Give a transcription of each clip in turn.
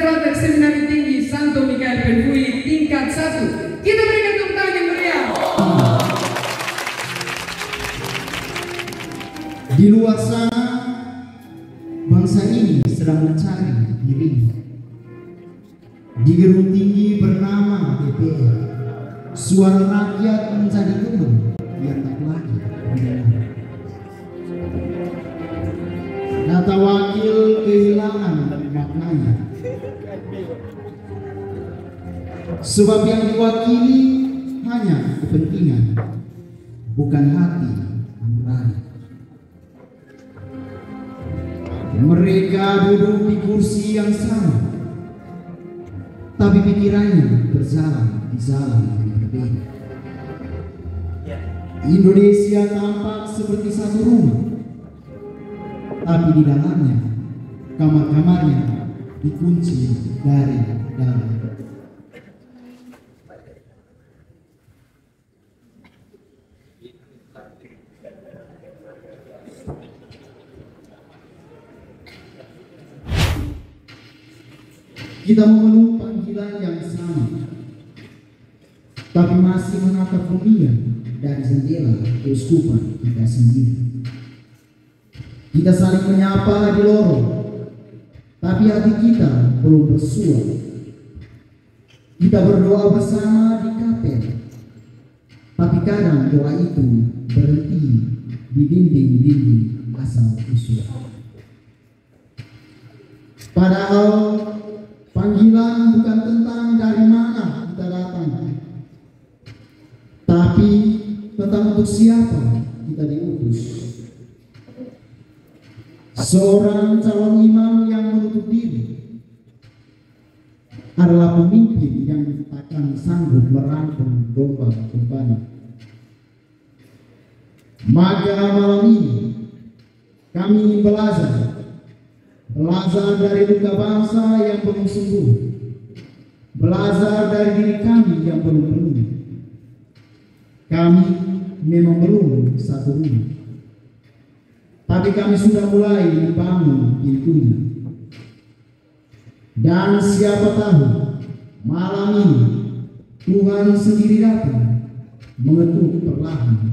Frater Seminari Tinggi Santo Mikael Perfui tingkat 1. Kita berikan tepuk tangan yang meriah. Di luar sana, bangsa ini sedang mencari dirinya. Di gedung tinggi bernama DPR, suara rakyat menjadi gedung yang tak lagi mendengar. Kata wakil kehilangan maknanya. Sebab yang diwakili hanya kepentingan, bukan hati nurani. Mereka duduk di kursi yang sama, tapi pikirannya berjalan di jalan yang berbeda. Indonesia tampak seperti satu rumah, tapi di dalamnya kamar-kamarnya dikunci dari dalam. Kita memenuhi panggilan yang sama, tapi masih menatap dunia dari jendela keuskupan kita sendiri. Kita saling menyapa di lorong, tapi hati kita belum bersuara. Kita berdoa bersama di kapel, tapi kadang doa itu berhenti di dinding-dinding asal usul. Padahal panggilan bukan tentang dari mana kita datang, tapi tentang untuk siapa kita diutus. Seorang calon imam yang menutup diri adalah pemimpin yang takkan sanggup merangkul domba-dombanya. Maka malam ini kami belajar dari luka bangsa yang belum sembuh, belajar dari diri kami yang belum penuh. Kami memang belum satu rumah, tapi kami sudah mulai membangun pintunya. Dan siapa tahu malam ini Tuhan sendiri datang mengetuk perlahan.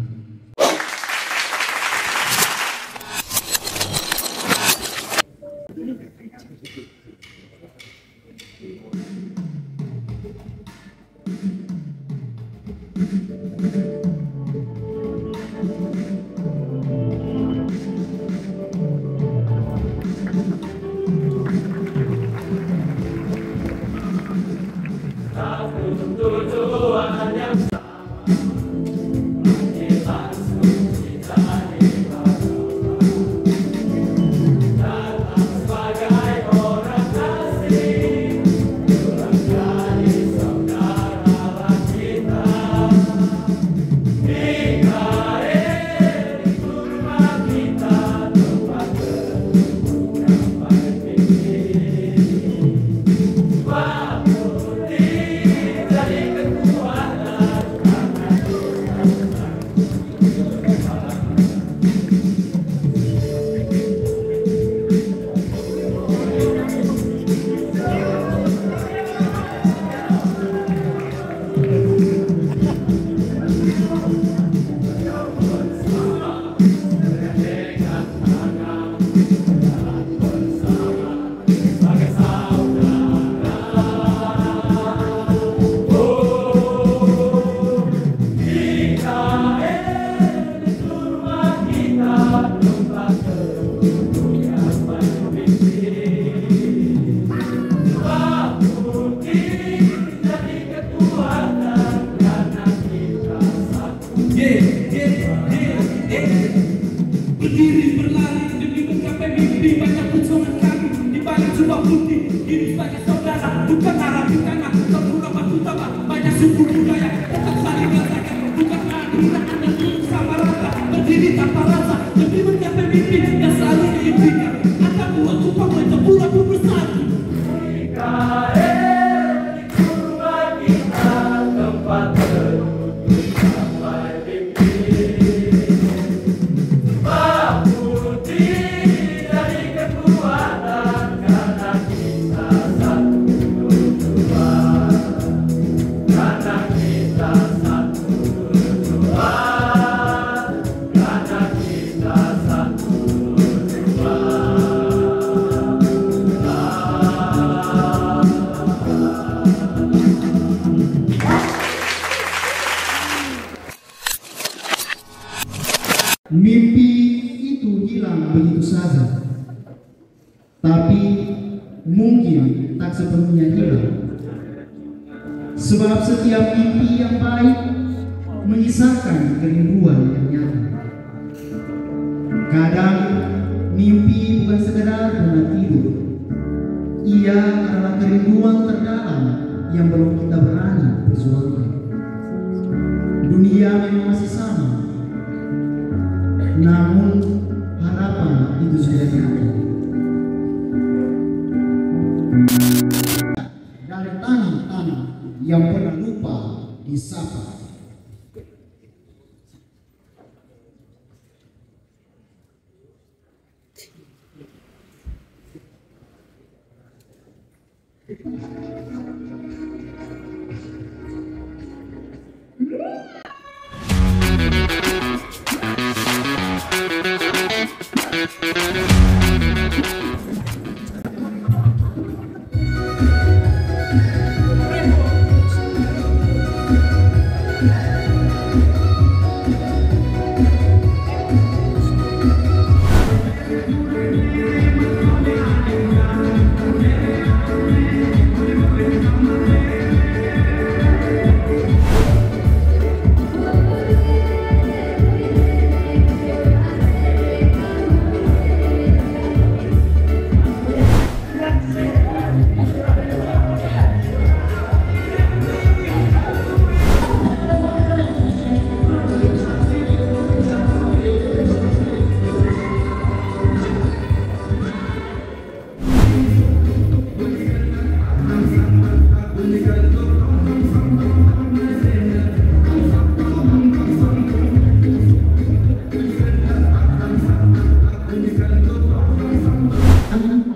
tetap saling rasakan. Bukankah kita akan duduk sama rata, berdiri tanpa rasa, demi mencapai mimpi yang selalu diimpikan. Akan buat upah macam bulan bersatu. Mimpi itu hilang begitu saja, tapi mungkin tak sepenuhnya hilang. Sebab setiap mimpi yang baik menyisakan kerinduan yang nyata. Kadang mimpi bukan sekedar benar tidur, ia adalah kerinduan terdalam yang belum kita berani perjuangkan. Dunia memang masih sama, namun harapan itu sudah nyata. Dari tanah-tanah yang pernah lupa disapa.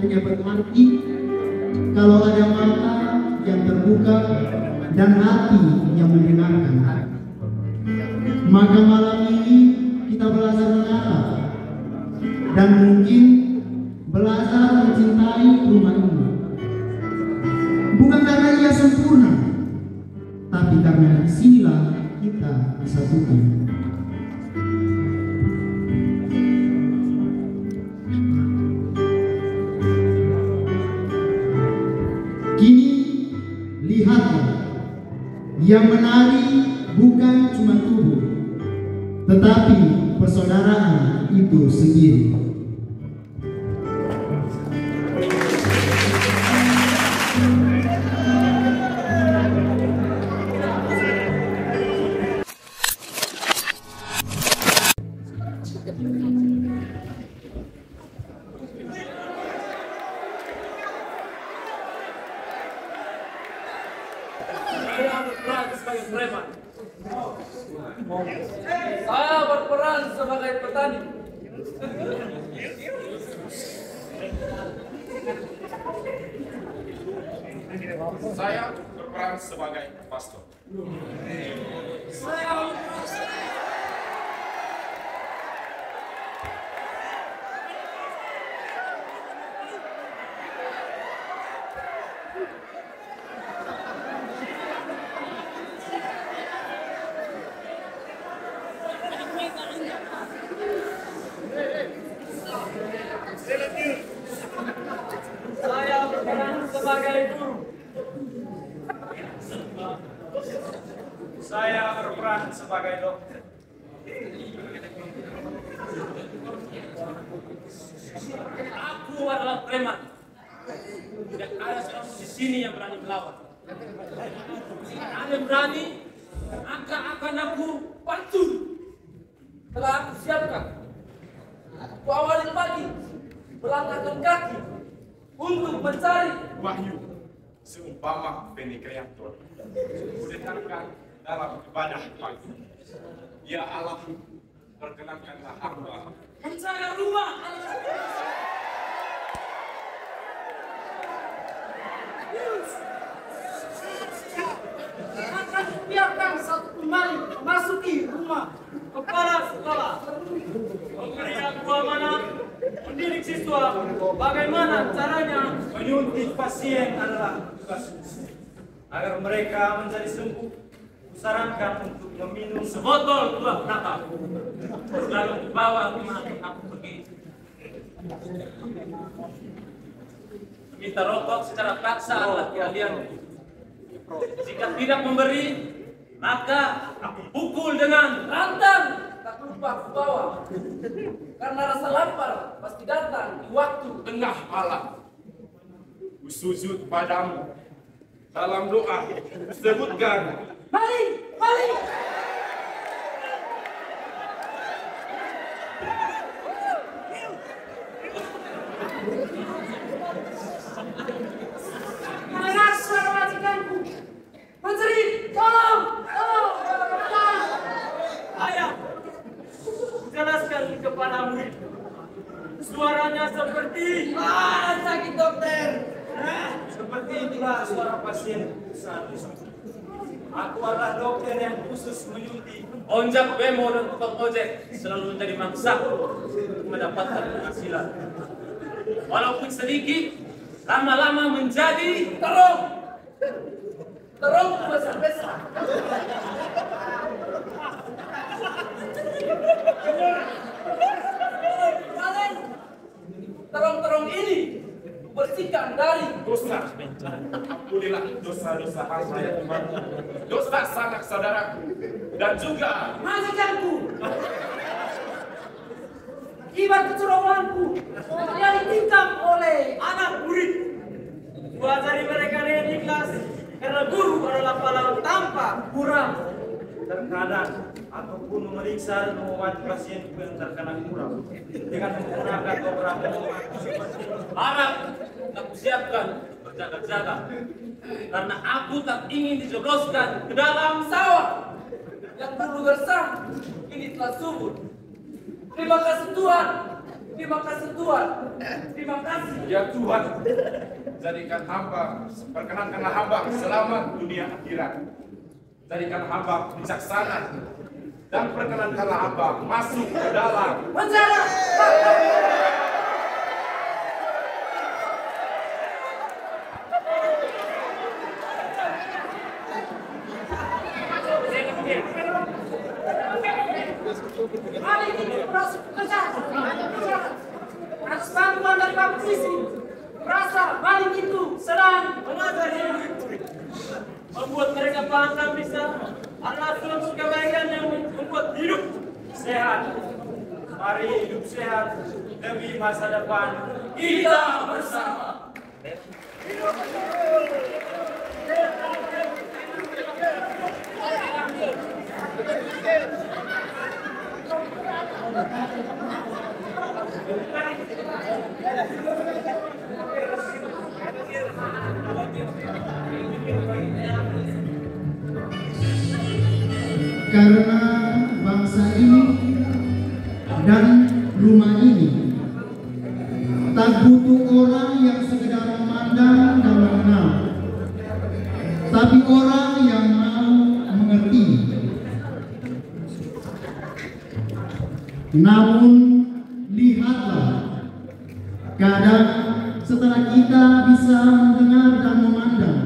Hanya berarti kalau ada mata yang terbuka dan hati yang mendengarkan. Maka malam ini kita belajar menatap dan mungkin belajar mencintai rumah ini. Bukan karena ia sempurna, tapi karena disinilah kita disatukan. Kini lihatlah, yang menari bukan cuma tubuh, tetapi persaudaraan itu sendiri. Saya berperan sebagai preman. Saya berperan sebagai petani. Saya berperan sebagai pastor. Saya berperan sebagai guru. Saya berperan sebagai dokter. Aku adalah preman. Tidak ada seorang di sini yang berani melawan. Ada yang berani, maka akan aku pancung. Telah aku siapkan. Aku awali pagi, melangkahkan kaki untuk mencari Wahyu seumpama benih kreator kuletakkan dalam ibadah pagi. Ya Allah, perkenankanlah hamba mencari rumah Allah. Akan biarkan satu kembali memasuki rumah kepala sekolah. Memberi aku amanah mendidik siswa bagaimana caranya Menyuntik pasien adalah tugas agar mereka menjadi sembuh. Sarankan untuk meminum sebotol buah natal. Lalu dibawa kemana aku pergi. Minta rokok secara paksa adalah keahlianku. Jika tidak memberi, maka aku pukul dengan rantang. Tak lupa aku bawa. Karena rasa lapar pasti datang di waktu tengah malam. Kusujud padamu dalam doa sebutkan maling, maling. Mendengar suara majikanku. Menjerit, tolong, tolong, tolong. Ayah, jelaskan kepada murid. Suaranya seperti sakit dokter. seperti itulah suara pasien saat itu. Aku adalah dokter yang khusus menyuntik. Onjak bemo dan tukang ojek selalu menjadi mangsa untuk mendapatkan penghasilan. Walaupun sedikit, lama-lama menjadi terong. Terong besar-besar. Terong-terong ini bersihkan dari dosa. Ampunilah dosa-dosa hamba ya Tuhan, dosa sanak saudaraku dan juga majikanku. Akibat kecuranganku yang ditikam oleh anak murid. Dua dari mereka dengan ikhlas karena guru adalah pahlawan tanpa kurang. Terkadang ataupun memeriksa dan mengobati pasien yang terkena kurang dengan menggunakan beberapa obat seperti Harap aku siapkan berjaga-jaga karena aku tak ingin dijebloskan ke dalam sawah yang dulu gersang ini telah subur. Terima kasih Tuhan, terima kasih Tuhan, terima kasih. ya Tuhan, jadikan hamba, perkenankanlah hamba selamat dunia akhirat. Jadikan hamba bijaksana dan perkenankanlah hamba masuk ke dalam Penjara. Hari ini proses penjara. Atas bantuan dari Pak Polisi, merasa maling itu sedang mengajari murid-murid. Membuat mereka paham dan bisa adalah suatu kebaikan yang membuat hidup sehat. mari hidup sehat demi masa depan Kita bersama. Karena bangsa ini dan rumah ini tak butuh orang yang sekedar memandang dan mengenal, tapi orang yang mau mengerti. Namun lihatlah, kadang setelah kita bisa mendengar dan memandang,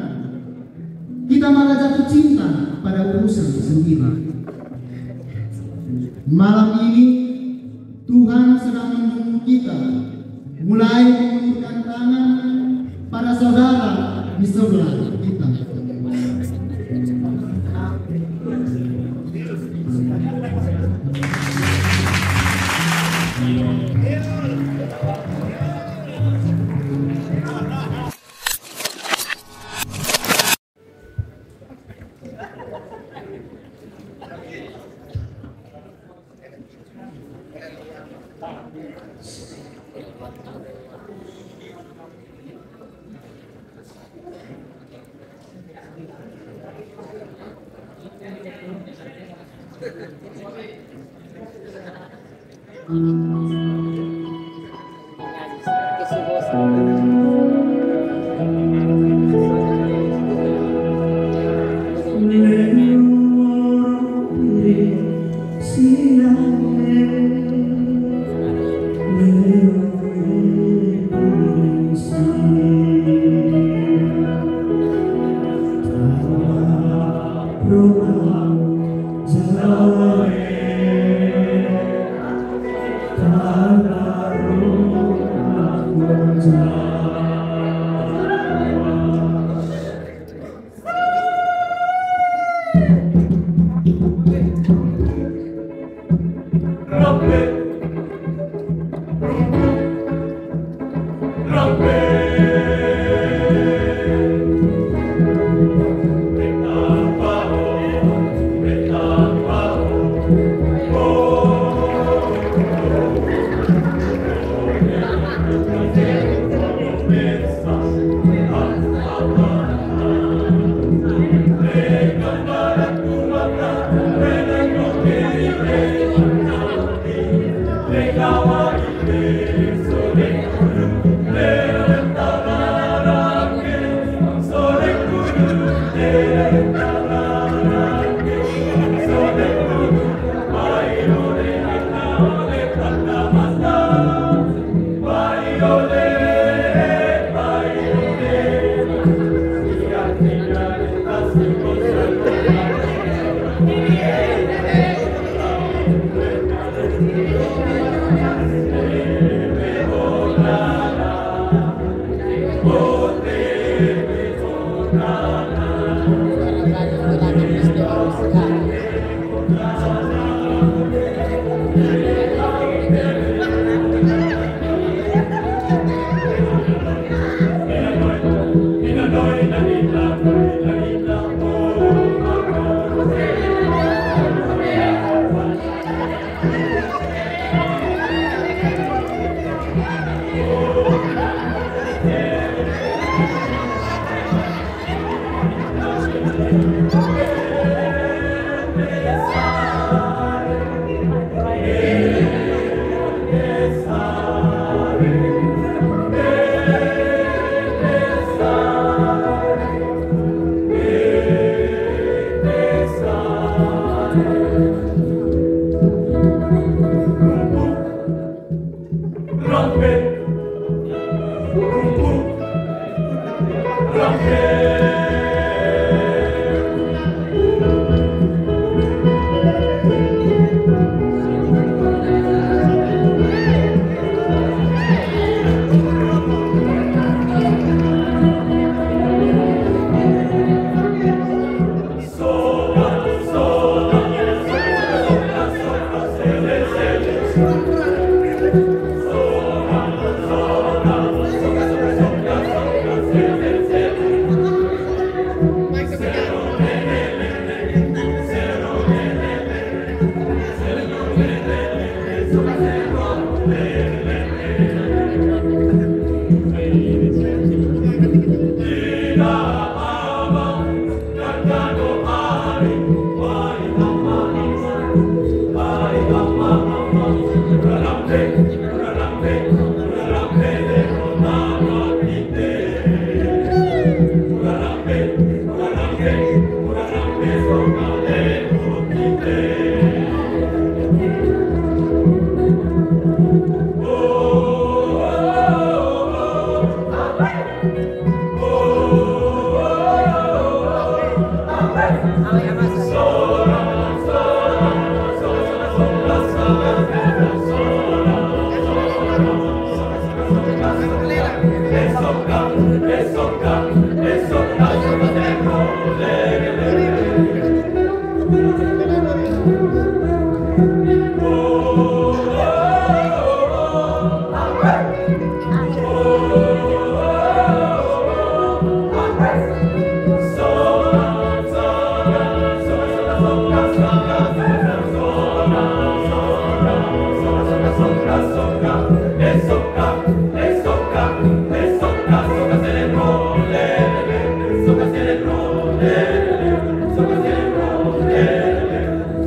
kita malah jatuh cinta pada urusan sendiri. Malam ini Tuhan sedang menunggu kita, mulai mengulurkan tangan pada saudara di sebelah kita.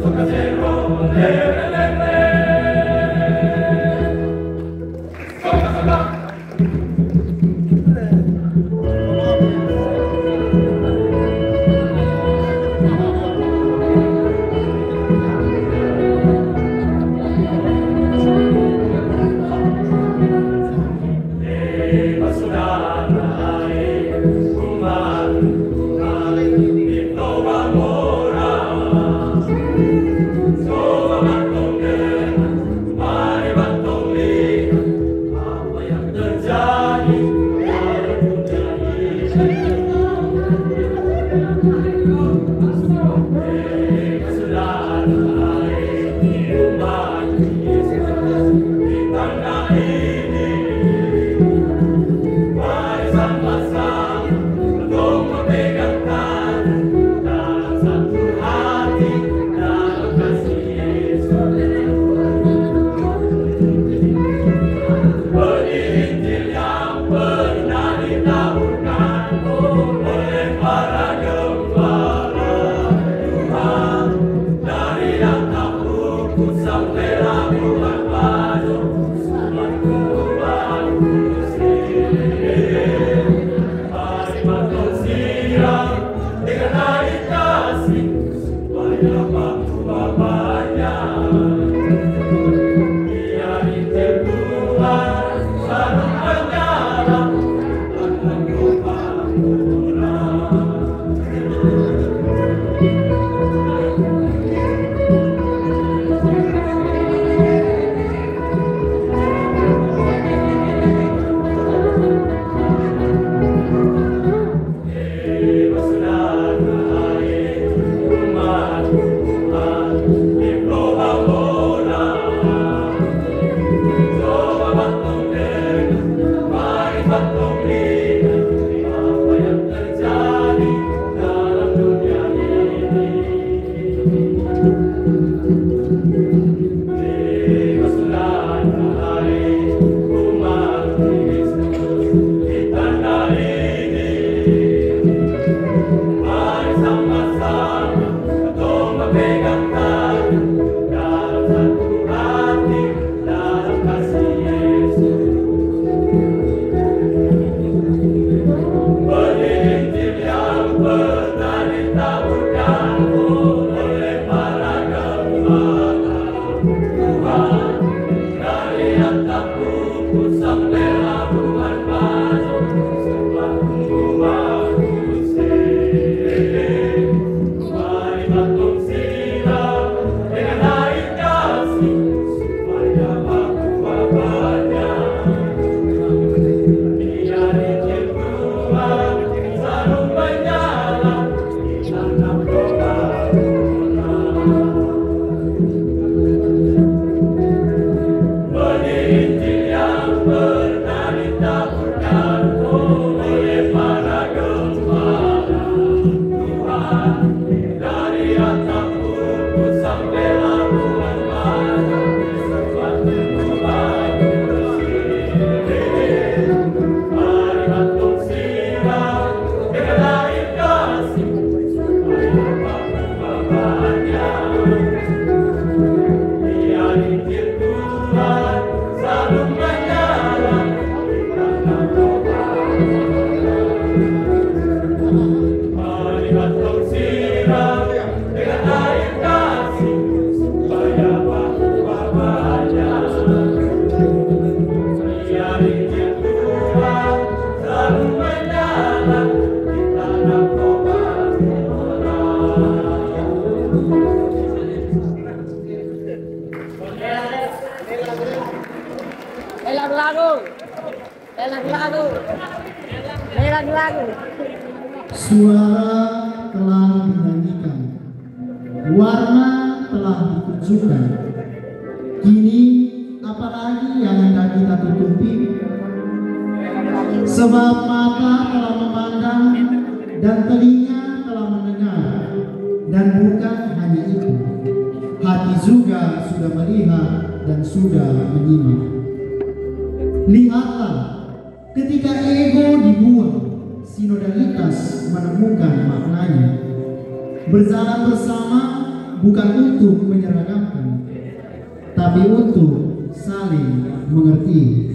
Soca Suara telah dinyanyikan, warna telah ditunjukkan. Kini apalagi yang hendak kita tutupi? Sebab mata telah memandang dan telinga telah mendengar. Dan bukan hanya itu, hati juga sudah melihat dan sudah menyimak. Lihatlah, ketika ego dibuang, sinodalitas menemukan maknanya. Berjalan bersama bukan untuk menyeragamkan, tapi untuk saling mengerti.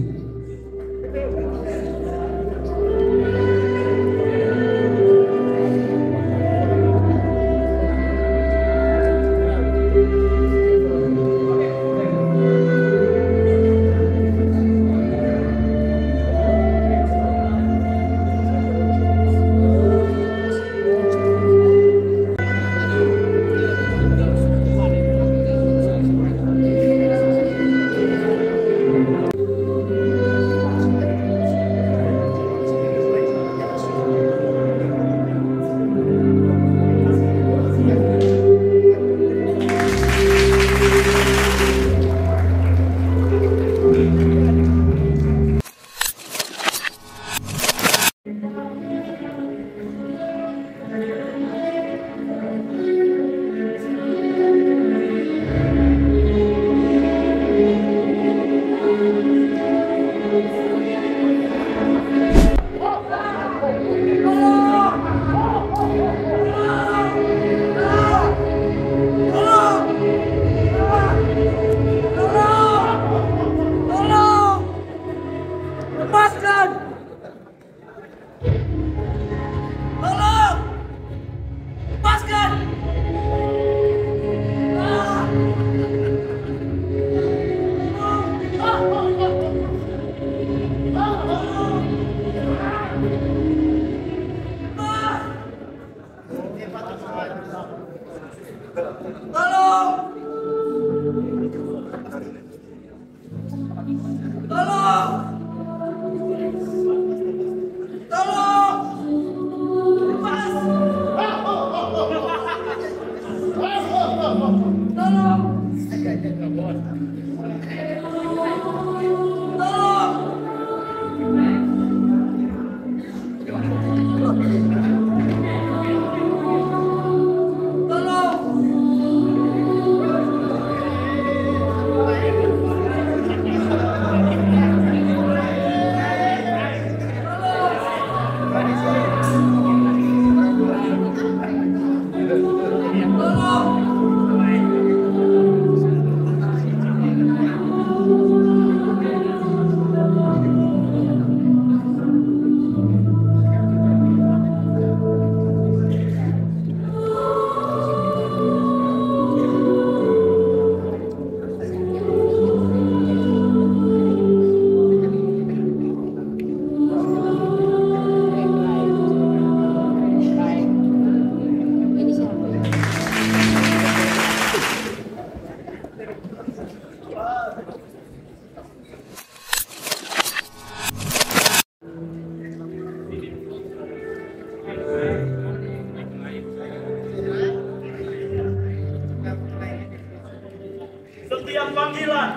Setiap panggilan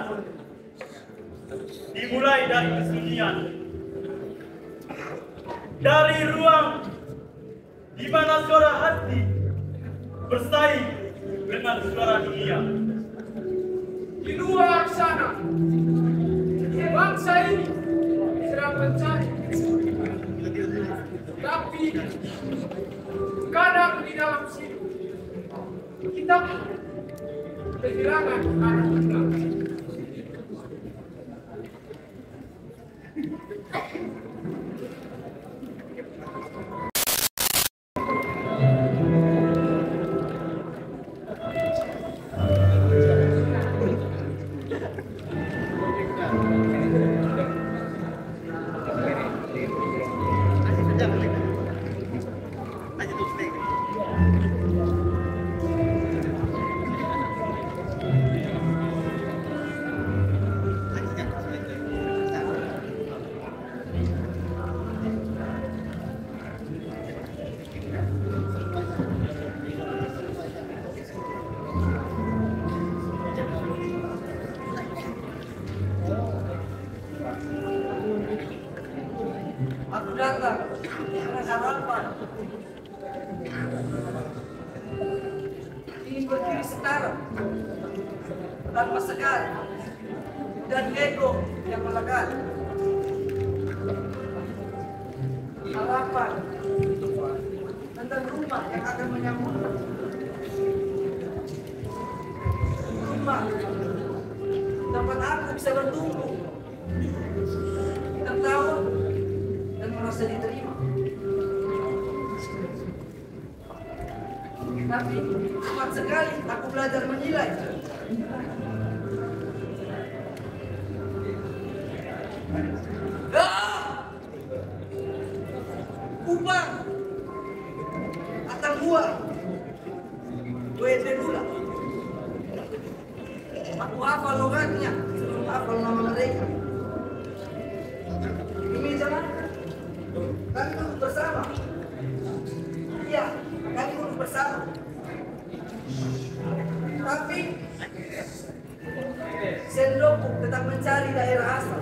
dimulai dari kesunyian, dari ruang di mana suara hati bersaing dengan suara dunia. Di luar sana, bangsa ini sedang mencari, tapi kadang di dalam sini kita kehilangan arah kita. harapan. Ingin berdiri setara tanpa segan dan ego yang melekat. Harapan tentang rumah yang akan menyambut. Rumah tempat aku bisa bertumbuh, tertawa dan merasa diterima. Tapi cepat sekali aku belajar menilai. Kupang atau buah Wededula. Aku hafal logatnya, hafal nama mereka. Ini jalan kami duduk bersama. Iya, kami duduk bersama. Tapi sendokku tetap mencari daerah asal.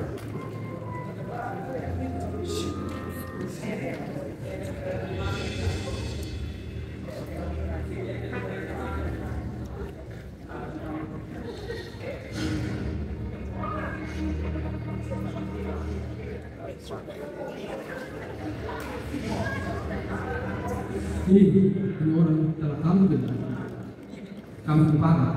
Ini orang telah kamu dengar. Kamu kepala.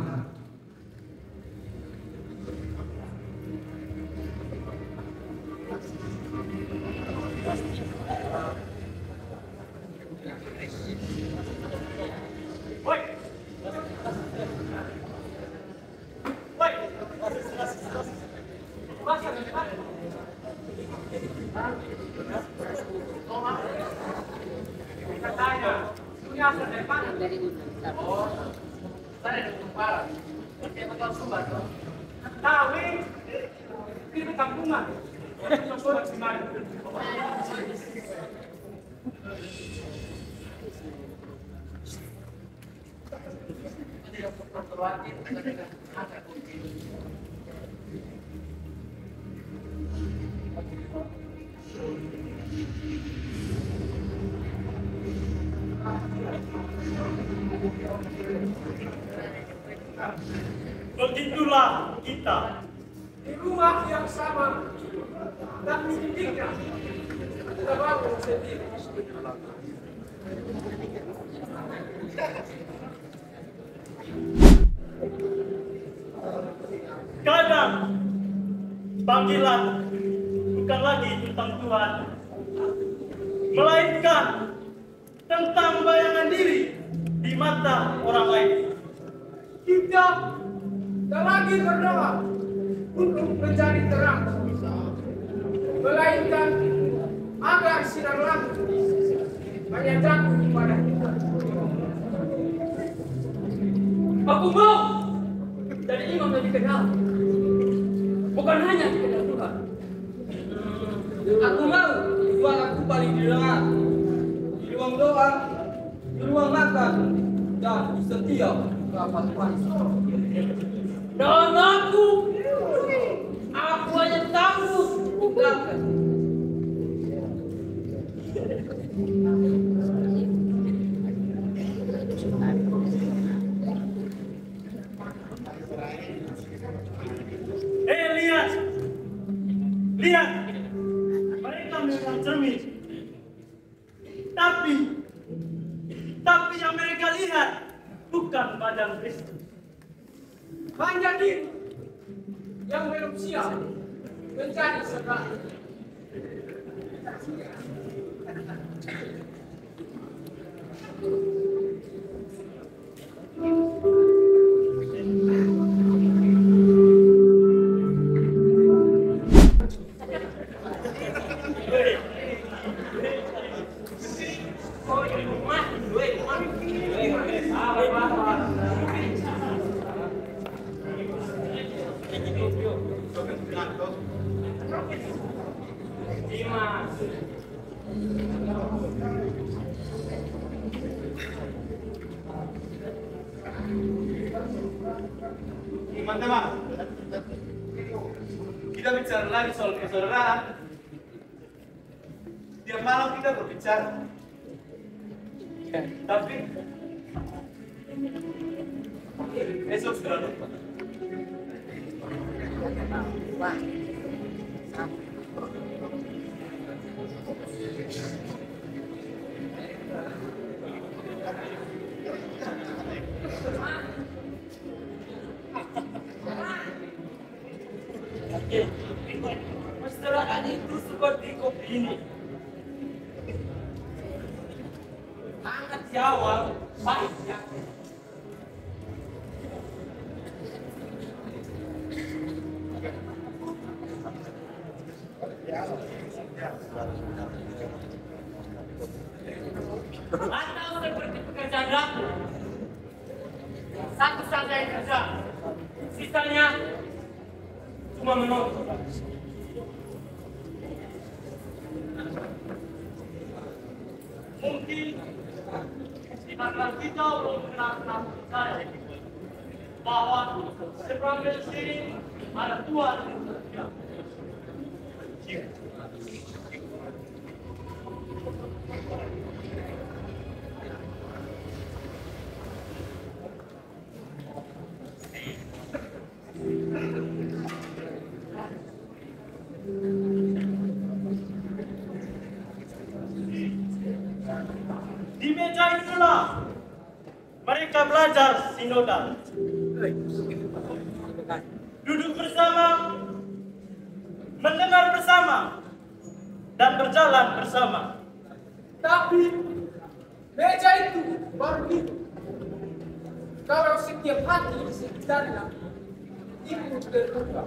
Begitulah kita Di rumah yang sama dan pendidikan kita bangun sendiri. kadang panggilan bukan lagi tentang Tuhan, melainkan tentang bayangan diri di mata orang lain. Kita tak lagi berdoa untuk mencari terang, melainkan agar sinar lampu hanya jatuh kepada kita. Aku mau dari imam yang dikenal, bukan hanya dikenal Tuhan. Aku mau suaraku paling didengar di ruang doa, di ruang makan, dan di setiap rapat panas. Dan aku hanya tangguh ungkapkan. Lihat, mereka memang cermin. Tapi yang mereka lihat bukan badan Kristus. Hanya diri yang belum siap menjadi segala. Teman-teman, kita bicara lagi soal persaudaraan. Tiap malam kita berbicara Tapi besok sudah lupa. Masyarakat itu seperti kopi ini. Hangat di awal, pahit di akhir. Atau seperti pekerjaan dapur. Satu saja yang kerja, sisanya cuma menonton. Mungkin di antara kita belum kenal saya bahwa seberang dari sini ada Tuhan. Di meja itulah mereka belajar sinodal. Duduk bersama, mendengar bersama, dan berjalan bersama. Tapi meja itu baru hidup kalau setiap hati di sekitarnya ikut berubah.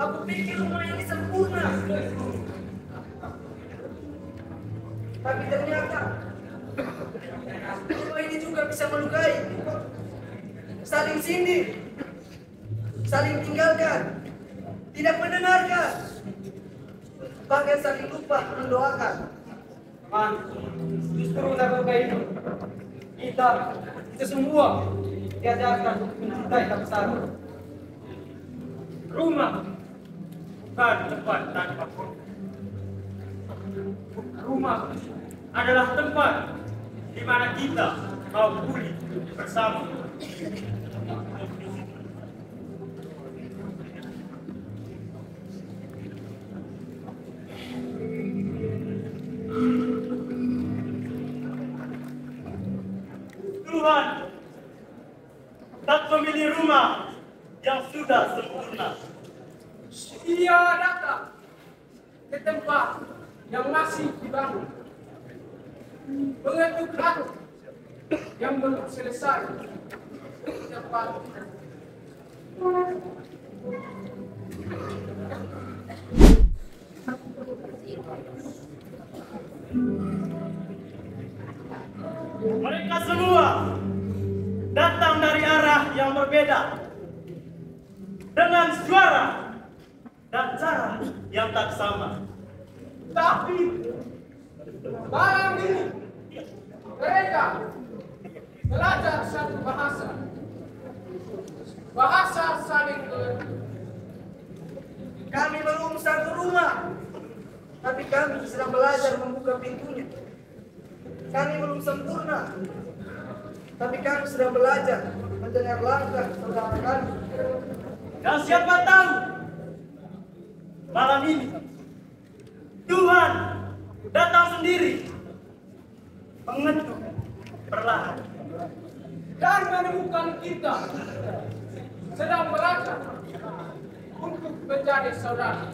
Aku pikir rumah ini sempurna, tapi ternyata rumah ini juga bisa melukai, saling sindir, saling tinggalkan, tidak mendengarkan, bahkan saling lupa mendoakan. Man, justru lakukan itu kita semua diajarkan untuk mencintai tak besar. Rumah bukan tempat tanpa korban. Rumah adalah tempat di mana kita mau pulih bersama. Tuhan tak memilih rumah yang sudah sempurna. Ia datang ke tempat yang masih dibangun, mengetuk hati yang belum selesai. Tempat mereka semua datang dari arah yang berbeda, dengan suara dan cara yang tak sama. tapi malam ini mereka belajar satu bahasa saling mengerti. Kami belum satu rumah, tapi kami sedang belajar membuka pintunya. Kami belum sempurna, tapi kami sedang belajar mendengar langkah saudara kami. Dan siapa tahu malam ini Tuhan datang sendiri, mengetuk perlahan Dan menemukan kita sedang belajar untuk menjadi saudara.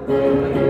Thank you.